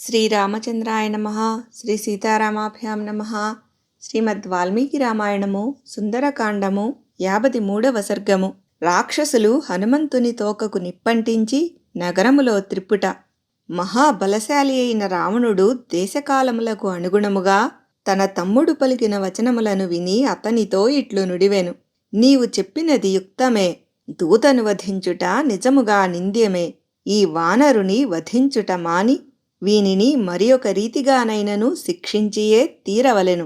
శ్రీరామచంద్రాయ నమః. శ్రీ సీతారామాభ్యాం నమః. శ్రీమద్ వాల్మీకి రామాయణము సుందరకాండము 53వ సర్గము. రాక్షసులు హనుమంతుని తోకకు నిప్పంటించి నగరములో త్రిప్పుట. మహాబలశాలి అయిన రావణుడు దేశకాలములకు అనుగుణముగా తన తమ్ముడు పలికిన వచనములను విని అతనితో ఇట్లు నుడివెను. నీవు చెప్పినది యుక్తమే. దూతను వధించుట నిజముగా నింద్యమే. ఈ వానరుని వధించుట మాని వీనిని మరి ఒక రీతిగానైనను శిక్షించియే తీరవలెను.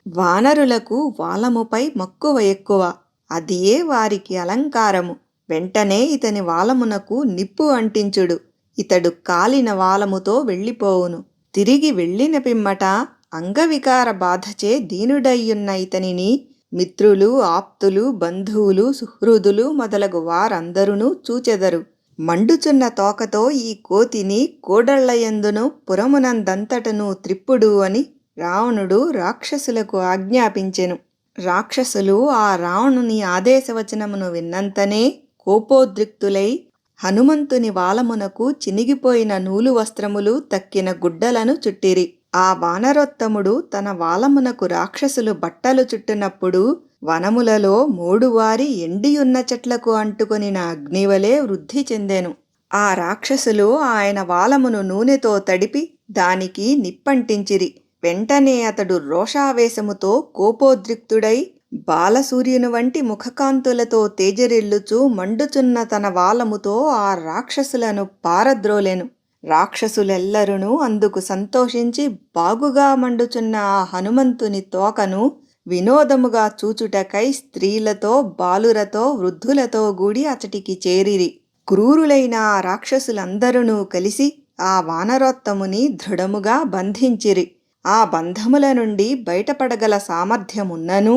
వానరులకు వాలముపై మక్కువ ఎక్కువ, అదియే వారికి అలంకారము. వెంటనే ఇతని వాలమునకు నిప్పు అంటించుడు. ఇతడు కాలిన వాలముతో వెళ్ళిపోవును. తిరిగి వెళ్ళిన పిమ్మట అంగవికార బాధచే దీనుడయ్యున్న ఇతనిని మిత్రులు, ఆప్తులు, బంధువులు, సుహృదులు మొదలగు వారందరూ చూచెదరు. మండుచున్న తోకతో ఈ కోతిని కోడళ్లయందును పురమునందంతటను త్రిప్పుడు అని రావణుడు రాక్షసులకు ఆజ్ఞాపించెను. రాక్షసులు ఆ రావణుని ఆదేశవచనమును విన్నంతనే కోపోద్రిక్తులై హనుమంతుని వాలమునకు చినిగిపోయిన నూలు వస్త్రములు తక్కిన గుడ్డలను చుట్టిరి. ఆ వానరోత్తముడు తన వాలమునకు రాక్షసులు బట్టలు చుట్టినప్పుడు వనములలో మోడువారి ఎండియున్న చెట్లకు అంటుకొనిన అగ్నివలే వృద్ధి చెందెను. ఆ రాక్షసులు ఆయన వాలమును నూనెతో తడిపి దానికి నిప్పంటించిరి. వెంటనే అతడు రోషావేశముతో కోపోద్రిక్తుడై బాలసూర్యుని వంటి ముఖకాంతులతో తేజరిల్లుచూ మండుచున్న తన వాలముతో ఆ రాక్షసులను పారద్రోలెను. రాక్షసులెల్లరునూ అందుకు సంతోషించి బాగుగా మండుచున్న ఆ హనుమంతుని తోకను వినోదముగా చూచుటకై స్త్రీలతో, బాలురతో, వృద్ధులతో గూడి అచటికి చేరిరి. క్రూరులైన ఆ రాక్షసులందరూ కలిసి ఆ వానరోత్తముని దృఢముగా బంధించిరి. ఆ బంధముల నుండి బయటపడగల సామర్థ్యమున్ననూ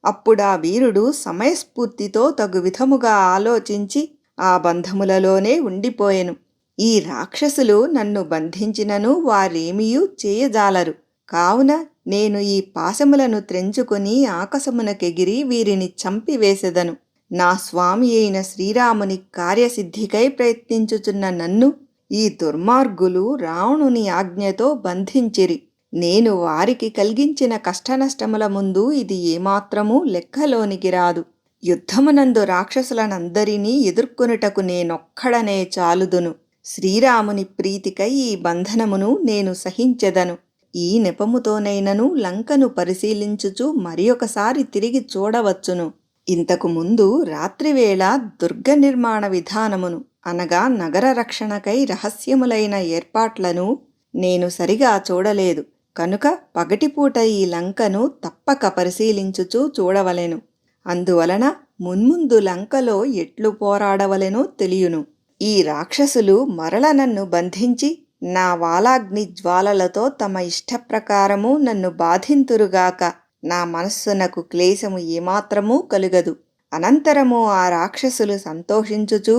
అప్పుడా వీరుడు సమయస్ఫూర్తితో తగు విధముగా ఆలోచించి ఆ బంధములలోనే ఉండిపోయెను. ఈ రాక్షసులు నన్ను బంధించినను వారేమియూ చేయజాలరు. కావున నేను ఈ పాశములను త్రెంచుకొని ఆకాశమునకెగిరి వీరిని చంపివేసెదను. నా స్వామి అయిన శ్రీరాముని కార్యసిద్ధికై ప్రయత్నించుచున్న నన్ను ఈ దుర్మార్గులు రావణుని ఆజ్ఞతో బంధించిరి. నేను వారికి కలిగించిన కష్టనష్టముల ముందు ఇది ఏమాత్రమూ లెక్కలోనికి రాదు. యుద్ధమునందు రాక్షసులనందరినీ ఎదుర్కొనుటకు నేనొక్కడనే చాలుదును. శ్రీరాముని ప్రీతికై ఈ బంధనమును నేను సహించెదను. ఈ నెపముతోనైనను లంకను పరిశీలించుచు మరి ఒకసారి తిరిగి చూడవచ్చును. ఇంతకు ముందు రాత్రివేళ దుర్గ నిర్మాణ విధానమును అనగా నగర రక్షణకై రహస్యములైన ఏర్పాట్లను నేను సరిగా చూడలేదు. కనుక పగటిపూట ఈ లంకను తప్పక పరిశీలించుచూ చూడవలెను. అందువలన మున్ముందు లంకలో ఎట్లు పోరాడవలెనో తెలియును. ఈ రాక్షసులు మరల నన్ను బంధించి నా వాలాగ్ని జ్వాలలతో తమ ఇష్టప్రకారము నన్ను బాధింతురుగాక. నా మనస్సునకు క్లేశము ఏమాత్రమూ కలుగదు. అనంతరము ఆ రాక్షసులు సంతోషించుచూ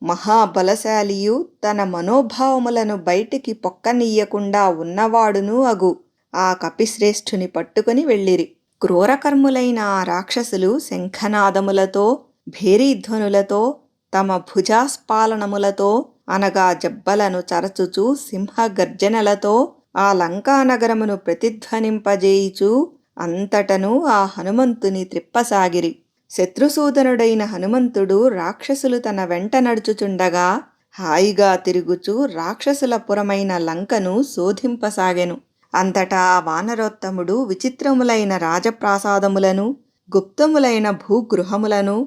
మహాబలశాలియు తన మనోభావములను బయటికి పొక్కనీయకుండా ఉన్నవాడును అగు ఆ కపిశ్రేష్ఠుని పట్టుకుని వెళ్ళిరి. క్రూరకర్ములైన ఆ రాక్షసులు శంఖనాదములతో, భేరీధ్వనులతో, తమ భుజాస్పాలనములతో అనగా జబ్బలను చరచుచూ సింహగర్జనలతో ఆ లంకానగరమును ప్రతిధ్వనింపజేయుచూ అంతటను ఆ హనుమంతుని త్రిప్పసాగిరి. శత్రుసూదనుడైన హనుమంతుడు రాక్షసులు తన వెంట నడుచుచుండగా హాయిగా తిరుగుచూ రాక్షసుల పురమైన లంకను శోధింపసాగెను. అంతటా ఆ వానరోత్తముడు విచిత్రములైన రాజప్రాసాదములను, గుప్తములైన భూగృహములను,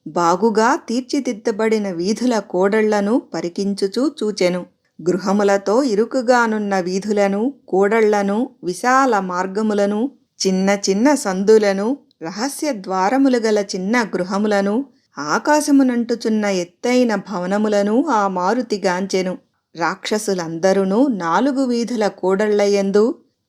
బాగుగా తీర్చిదిద్దబడిన వీధుల కోడళ్లను పరికించుచూ చూచెను. గృహములతో ఇరుకుగానున్న వీధులను, కోడళ్లను, విశాల మార్గములను, చిన్న చిన్న సందులను, రహస్య ద్వారములు గల చిన్న గృహములను, ఆకాశమునంటుచున్న ఎత్తైన భవనములను ఆ మారుతిగాంచెను. రాక్షసులందరూ 4 వీధుల కోడళ్లయందు,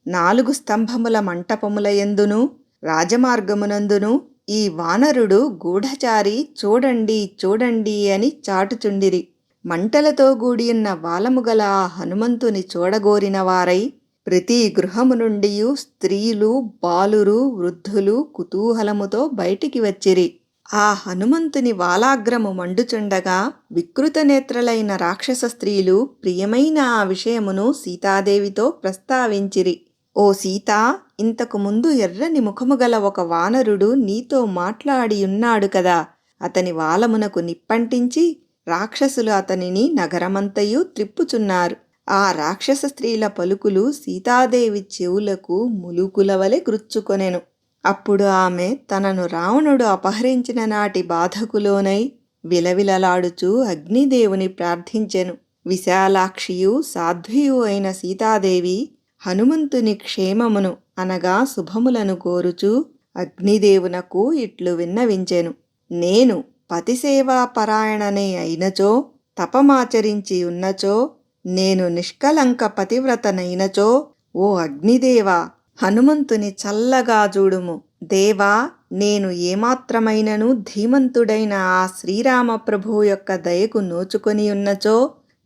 4 స్తంభముల మంటపములయందును, రాజమార్గమునందును ఈ వానరుడు గూఢచారి చూడండి చూడండి అని చాటుచుండిరి. మంటలతో గూడియున్న వాలముగల ఆ హనుమంతుని చూడగోరిన వారై ప్రతి గృహము నుండియు స్త్రీలు, బాలురు, వృద్ధులు కుతూహలముతో బయటికి వచ్చిరి. ఆ హనుమంతుని వాలాగ్రము మండుచుండగా వికృత నేత్రలైన రాక్షస స్త్రీలు ప్రియమైన ఆ విషయమును సీతాదేవితో ప్రస్తావించిరి. ఓ సీతా, ఇంతకు ముందు ఎర్రని ముఖము గల ఒక వానరుడు నీతో మాట్లాడియున్నాడు కదా. అతని వాలమునకు నిప్పంటించి రాక్షసులు అతనిని నగరమంతయు త్రిప్పుచున్నారు. ఆ రాక్షస స్త్రీల పలుకులు సీతాదేవి చెవులకు ములుకులవలె గ్రుచ్చుకొనెను. అప్పుడు ఆమె తనను రావణుడు అపహరించిన నాటి బాధకులోనై విలవిలలాడుచూ అగ్నిదేవుని ప్రార్థించెను. విశాలాక్షియు సాధ్వియు అయిన సీతాదేవి హనుమంతుని క్షేమమును అనగా శుభములను కోరుచూ అగ్నిదేవునకు ఇట్లు విన్నవించెను. నేను పతిసేవాపరాయణనే అయినచో, తపమాచరించి ఉన్నచో, నేను నిష్కలంక పతివ్రతనైనచో, ఓ అగ్నిదేవా, హనుమంతుని చల్లగా చూడుము. దేవా, నేను ఏమాత్రమైనను ధీమంతుడైన ఆ శ్రీరామప్రభువు యొక్క దయకు నోచుకొని ఉన్నచో,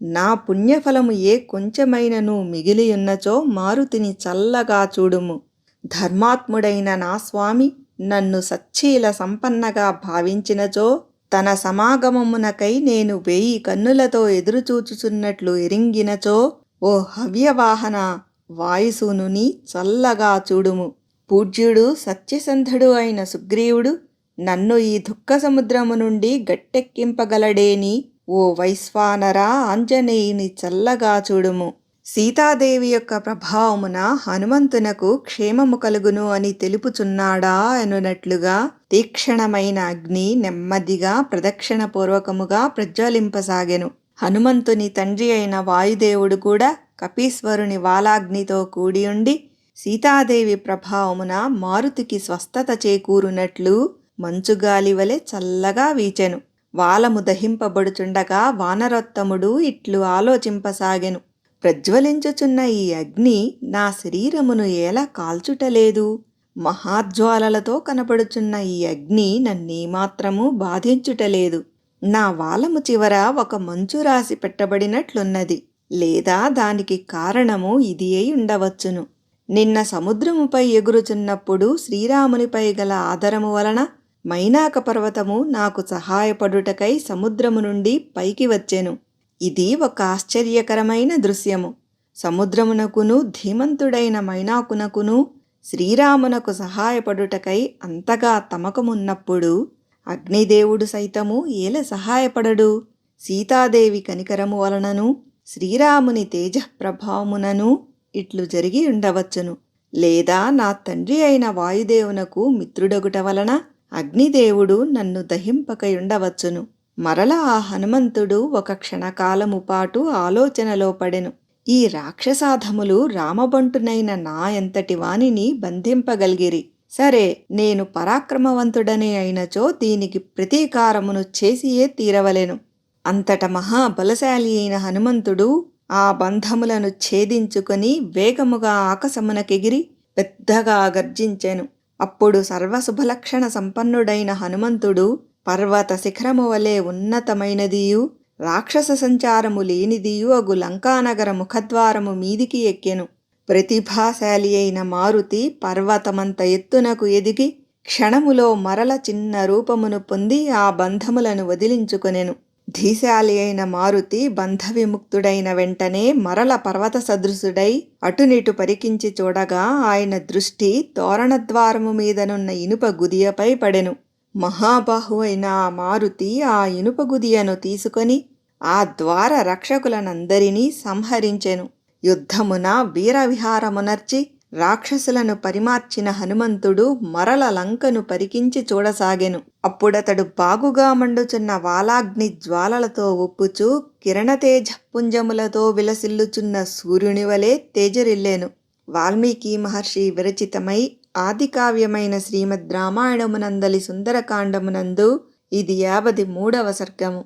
నా పుణ్యఫలము ఏ కొంచెమైనను మిగిలియున్నచో మారుతిని చల్లగా చూడుము. ధర్మాత్ముడైన నా స్వామి నన్ను సచ్చీల సంపన్నగా భావించినచో, తన సమాగమమునకై నేను 1000 కన్నులతో ఎదురుచూచుచున్నట్లు ఎరింగినచో, ఓ హవ్యవాహన వాయుసూనుని చల్లగా చూడుము. పూజ్యుడు సత్యసంధుడు అయిన సుగ్రీవుడు నన్ను ఈ దుఃఖ సముద్రము నుండి గట్టెక్కింపగలడేని, ఓ వైశ్వానరా ఆంజనేయుని చల్లగా చూడుము. సీతాదేవి యొక్క ప్రభావమున హనుమంతునకు క్షేమము కలుగును అని తెలుపుచున్నాడా అనునట్లుగా తీక్షణమైన అగ్ని నెమ్మదిగా ప్రదక్షిణపూర్వకముగా ప్రజ్వలింపసాగెను. హనుమంతుని తండ్రి అయిన వాయుదేవుడు కూడా కపీశ్వరుని వాలాగ్నితో కూడియుండి సీతాదేవి ప్రభావమున మారుతికి స్వస్థత చేకూరునట్లు మంచుగాలి వలె చల్లగా వీచెను. వాలము దహింపబడుచుండగా వానరోత్తముడు ఇట్లు ఆలోచింపసాగెను. ప్రజ్వలించుచున్న ఈ అగ్ని నా శరీరమును ఎలా కాల్చుటలేదు? మహాజ్వాలలతో కనపడుచున్న ఈ అగ్ని నన్నేమాత్రము బాధించుటలేదు. నా వాలము చివర ఒక మంచు రాసి పెట్టబడినట్లున్నది. లేదా దానికి కారణము ఇది అయి ఉండవచ్చును. నిన్న సముద్రముపై ఎగురుచున్నప్పుడు శ్రీరామునిపై గల ఆదరము వలన మైనాక పర్వతము నాకు సహాయపడుటకై సముద్రము నుండి పైకి వచ్చెను. ఇది ఒక ఆశ్చర్యకరమైన దృశ్యము. సముద్రమునకును ధీమంతుడైన మైనాకునకును శ్రీరామునకు సహాయపడుటకై అంతగా తమకమున్నప్పుడు అగ్నిదేవుడు సైతము ఏల సహాయపడడు? సీతాదేవి కనికరము వలనను శ్రీరాముని తేజఃప్రభావమునను ఇట్లు జరిగి ఉండవచ్చును. లేదా నా తండ్రి అయిన వాయుదేవునకు మిత్రుడగుట వలన అగ్నిదేవుడు నన్ను దహింపకయుండవచ్చును. మరల ఆ హనుమంతుడు ఒక క్షణకాలము పాటు ఆలోచనలో పడెను. ఈ రాక్షసాధములు రామబంటునైన నా ఎంతటి వానిని బంధింపగలిగిరి. సరే, నేను పరాక్రమవంతుడనే అయినచో దీనికి ప్రతీకారమును చేసియే తీరవలెను. అంతట మహాబలశాలి అయిన హనుమంతుడు ఆ బంధములను ఛేదించుకొని వేగముగా ఆకాశమునకెగిరి పెద్దగా గర్జించెను. అప్పుడు సర్వశుభలక్షణ సంపన్నుడైన హనుమంతుడు పర్వత శిఖరము వలె ఉన్నతమైనదియు రాక్షస సంచారము లేనిదియు అగు లంకానగర ముఖద్వారము మీదికి ఎక్కెను. ప్రతిభాశాలి అయిన మారుతి పర్వతమంత ఎత్తునకు ఎదిగి క్షణములో మరల చిన్న రూపమును పొంది ఆ బంధములను వదిలించుకొనెను. ధీశాలి అయిన మారుతి బంధ విముక్తుడైన వెంటనే మరల పర్వత సదృశుడై అటునిటు పరికించి చూడగా ఆయన దృష్టి తోరణద్వారము మీదనున్న ఇనుప గుదియపై పడెను. మహాబాహు అయిన ఆ మారుతి ఆ ఇనుప గుదియను తీసుకొని ఆ ద్వార రక్షకులనందరినీ సంహరించెను. యుద్ధమున వీరవిహారమునర్చి రాక్షసులను పరిమార్చిన హనుమంతుడు మరల లంకను పరికించి చూడసాగెను. అప్పుడతడు బాగుగా మండుచున్న వాలాగ్ని జ్వాలలతో ఒప్పుచూ కిరణతేజపుంజములతో విలసిల్లుచున్న సూర్యుని వలె తేజరిల్లెను. వాల్మీకి మహర్షి విరచితమై ఆదికావ్యమైన శ్రీమద్ రామాయణమునందలి సుందరకాండమునందు ఇది 53వ సర్గము.